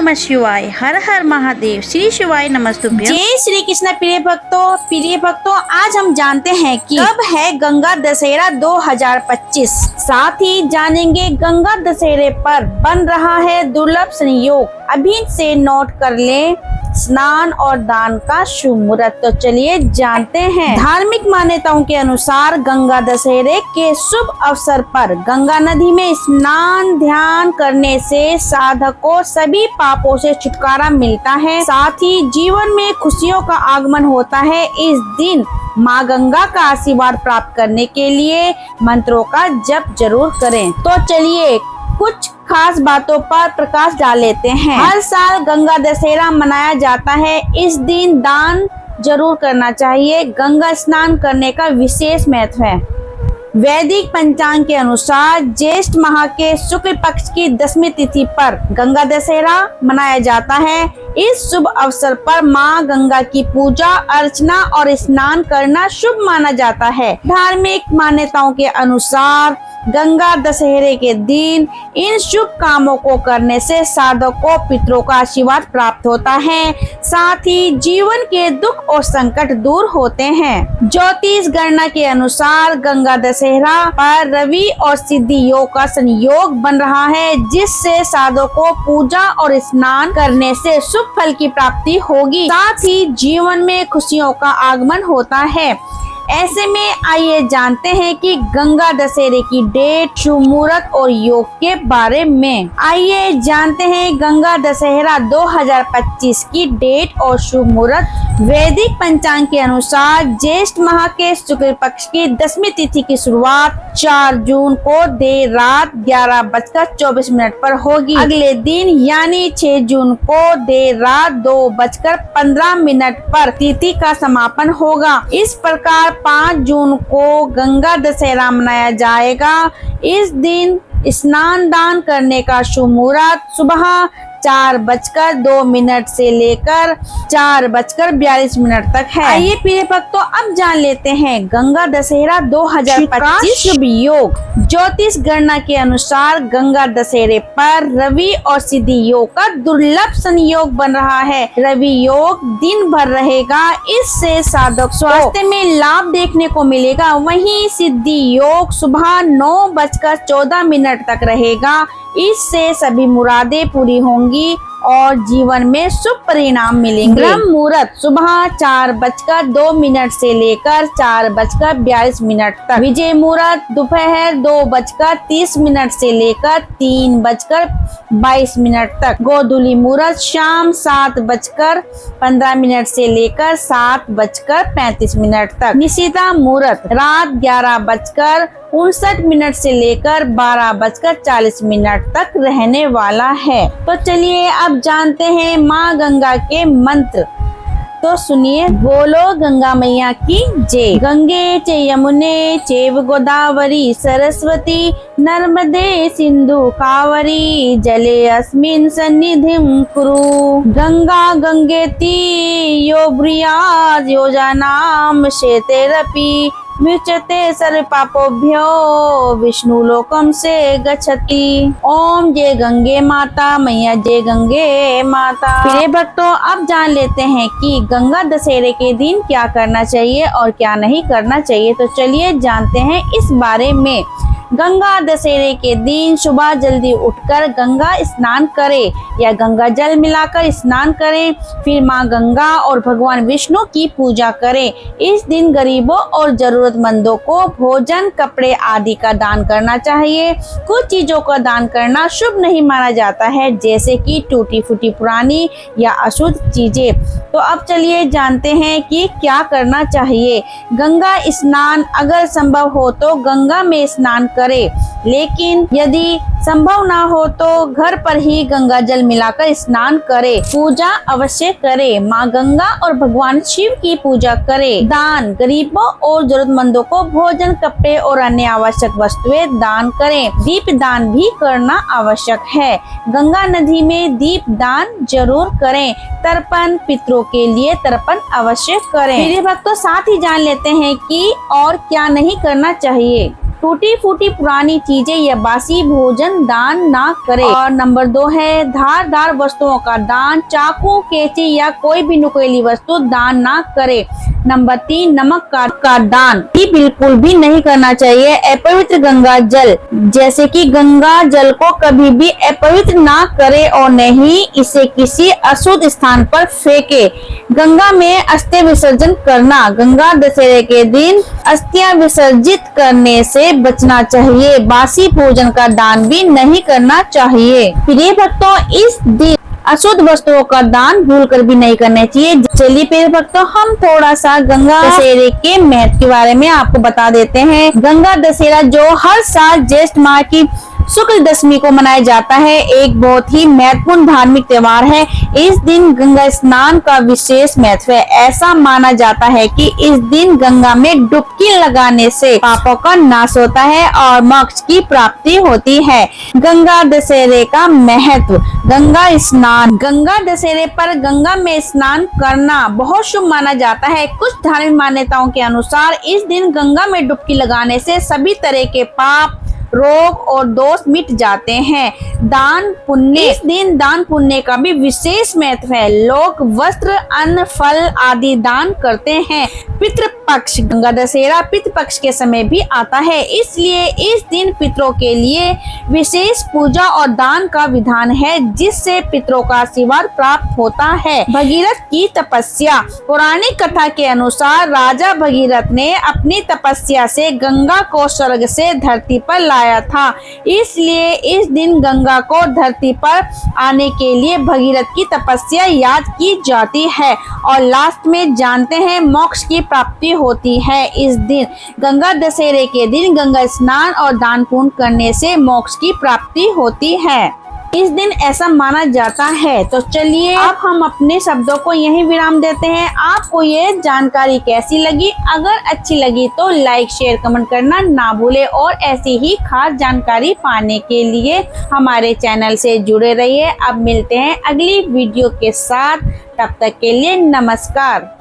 नमः शिवाय, हर हर महादेव, श्री शिवाय नमस्तुभ्यं। जय श्री कृष्ण। प्रिय भक्तों, आज हम जानते हैं कि कब है गंगा दशहरा 2025। साथ ही जानेंगे गंगा दशहरे पर बन रहा है दुर्लभ संयोग। अभी से नोट कर लें स्नान और दान का शुभ मुहूर्त। तो चलिए जानते हैं। धार्मिक मान्यताओं के अनुसार गंगा दशहरे के शुभ अवसर पर गंगा नदी में स्नान ध्यान करने से साधक को सभी पापों से छुटकारा मिलता है। साथ ही जीवन में खुशियों का आगमन होता है। इस दिन माँ गंगा का आशीर्वाद प्राप्त करने के लिए मंत्रों का जप जरूर करें। तो चलिए कुछ खास बातों पर प्रकाश डाल लेते हैं। हर साल गंगा दशहरा मनाया जाता है। इस दिन दान जरूर करना चाहिए। गंगा स्नान करने का विशेष महत्व है। वैदिक पंचांग के अनुसार ज्येष्ठ माह के शुक्ल पक्ष की 10वीं तिथि पर गंगा दशहरा मनाया जाता है। इस शुभ अवसर पर माँ गंगा की पूजा अर्चना और स्नान करना शुभ माना जाता है। धार्मिक मान्यताओं के अनुसार गंगा दशहरे के दिन इन शुभ कामों को करने से साधक को पितरों का आशीर्वाद प्राप्त होता है। साथ ही जीवन के दुख और संकट दूर होते हैं। ज्योतिष गणना के अनुसार गंगा दशहरा पर रवि और सिद्धि योग का संयोग बन रहा है, जिससे साधक को पूजा और स्नान करने से शुभ फल की प्राप्ति होगी। साथ ही जीवन में खुशियों का आगमन होता है। ऐसे में आइए जानते हैं कि गंगा दशहरे की डेट, शुभ मुहूर्त और योग के बारे में। आइए जानते हैं गंगा दशहरा 2025 की डेट और शुभ मुहूर्त। वैदिक पंचांग के अनुसार ज्येष्ठ माह के शुक्ल पक्ष की 10वीं तिथि की शुरुआत 4 जून को देर रात 11:24 पर होगी। अगले दिन यानी 6 जून को देर रात 2:15 पर तिथि का समापन होगा। इस प्रकार 5 जून को गंगा दशहरा मनाया जाएगा। इस दिन स्नान दान करने का शुभ मुहूर्त सुबह 4:02 से लेकर 4:42 तक है। आइए प्रिय भक्तों, अब जान लेते हैं गंगा दशहरा 2025 शुभ योग। ज्योतिष गणना के अनुसार गंगा दशहरे पर रवि और सिद्धि योग का दुर्लभ संयोग बन रहा है। रवि योग दिन भर रहेगा, इससे साधक स्वास्थ्य में लाभ देखने को मिलेगा। वहीं सिद्धि योग सुबह 9:14 तक रहेगा। इससे सभी मुरादें पूरी होंगी और जीवन में शुभ परिणाम मिलेंगे। ब्रह्म मुहूर्त सुबह 4:02 से लेकर 4:42 तक। विजय मुहूर्त दोपहर 2:30 से लेकर 3:22 तक। गोधूली मुहूर्त शाम 7:15 से लेकर 7:35 तक। निशिता मुहूर्त रात 11:59 से लेकर 12:40 तक रहने वाला है। तो चलिए अब जानते हैं माँ गंगा के मंत्र। तो सुनिए। बोलो गंगा मैया की जय। गंगे च यमुने चैव गोदावरी सरस्वती नर्मदे सिंधु कावरी जले अस्मिन् सन्निधिं कुरु। गंगा गंगेति यो ब्रूयात् योजनां शेतेरपि मुच्यते सर्व पापोभ्यो विष्णु लोकम से गच्छति। ओम जय गंगे माता मैया, जय गंगे माता। प्रिय भक्तों, अब जान लेते हैं कि गंगा दशहरे के दिन क्या करना चाहिए और क्या नहीं करना चाहिए। तो चलिए जानते हैं इस बारे में। गंगा दशहरे के दिन सुबह जल्दी उठकर गंगा स्नान करें या गंगा जल मिलाकर स्नान करें। फिर माँ गंगा और भगवान विष्णु की पूजा करें। इस दिन गरीबों और जरूरतमंदों को भोजन, कपड़े आदि का दान करना चाहिए। कुछ चीजों का दान करना शुभ नहीं माना जाता है, जैसे कि टूटी फूटी पुरानी या अशुद्ध चीजें। तो अब चलिए जानते हैं कि क्या करना चाहिए। गंगा स्नान अगर संभव हो तो गंगा में स्नान करें, लेकिन यदि संभव ना हो तो घर पर ही गंगा जल मिलाकर स्नान करें। पूजा अवश्य करें। माँ गंगा और भगवान शिव की पूजा करें। दान, गरीबों और जरूरतमंदों को भोजन, कपड़े और अन्य आवश्यक वस्तुएं दान करें। दीप दान भी करना आवश्यक है। गंगा नदी में दीप दान जरूर करें। तर्पण, पितरों के लिए तर्पण अवश्य करें। मेरे भक्तों, साथ ही जान लेते हैं कि और क्या नहीं करना चाहिए। टूटी फूटी पुरानी चीजें या बासी भोजन दान ना करें। और नंबर 2 है धारदार वस्तुओं का दान, चाकू, कैंची या कोई भी नुकीली वस्तु दान ना करे। नंबर 3 नमक का दान भी बिल्कुल भी नहीं करना चाहिए। अपवित्र गंगा जल, जैसे कि गंगा जल को कभी भी अपवित्र ना करे और नहीं इसे किसी अशुद्ध स्थान पर फेंके। गंगा में अस्थि विसर्जन करना, गंगा दशहरे के दिन अस्थियां विसर्जित करने से बचना चाहिए। बासी भोजन का दान भी नहीं करना चाहिए। प्रिय भक्तों, इस दिन अशुद्ध वस्तुओं का दान भूलकर भी नहीं करने चाहिए। चलिए प्रिय भक्तों, हम थोड़ा सा गंगा दशहरे के महत्व के बारे में आपको बता देते हैं। गंगा दशहरा जो हर साल ज्येष्ठ माह की शुक्ल दशमी को मनाया जाता है, एक बहुत ही महत्वपूर्ण धार्मिक त्योहार है। इस दिन गंगा स्नान का विशेष महत्व है। ऐसा माना जाता है कि इस दिन गंगा में डुबकी लगाने से पापों का नाश होता है और मोक्ष की प्राप्ति होती है। गंगा दशहरे का महत्व, गंगा स्नान। गंगा दशहरे पर गंगा में स्नान करना बहुत शुभ माना जाता है। कुछ धार्मिक मान्यताओं के अनुसार इस दिन गंगा में डुबकी लगाने से सभी तरह के पाप, रोग और दोष मिट जाते हैं। दान पुण्य, इस दिन दान पुण्य का भी विशेष महत्व है। लोग वस्त्र, अन्न, फल आदि दान करते हैं। पितृपक्ष, गंगा दशहरा पितृपक्ष के समय भी आता है, इसलिए इस दिन पितरों के लिए विशेष पूजा और दान का विधान है, जिससे पितरों का आशीर्वाद प्राप्त होता है। भगीरथ की तपस्या, पौराणिक कथा के अनुसार राजा भगीरथ ने अपनी तपस्या से गंगा को स्वर्ग से धरती पर लाया था, इसलिए इस दिन गंगा को धरती पर आने के लिए भगीरथ की तपस्या याद की जाती है। और लास्ट में जानते हैं मोक्ष की प्राप्ति होती है। इस दिन गंगा दशहरे के दिन गंगा स्नान और दान पुण्य करने से मोक्ष की प्राप्ति होती है। इस दिन ऐसा माना जाता है। तो चलिए अब हम अपने शब्दों को यहीं विराम देते हैं। आपको ये जानकारी कैसी लगी? अगर अच्छी लगी तो लाइक, शेयर, कमेंट करना ना भूले और ऐसी ही खास जानकारी पाने के लिए हमारे चैनल से जुड़े रहिए। अब मिलते हैं अगली वीडियो के साथ, तब तक के लिए नमस्कार।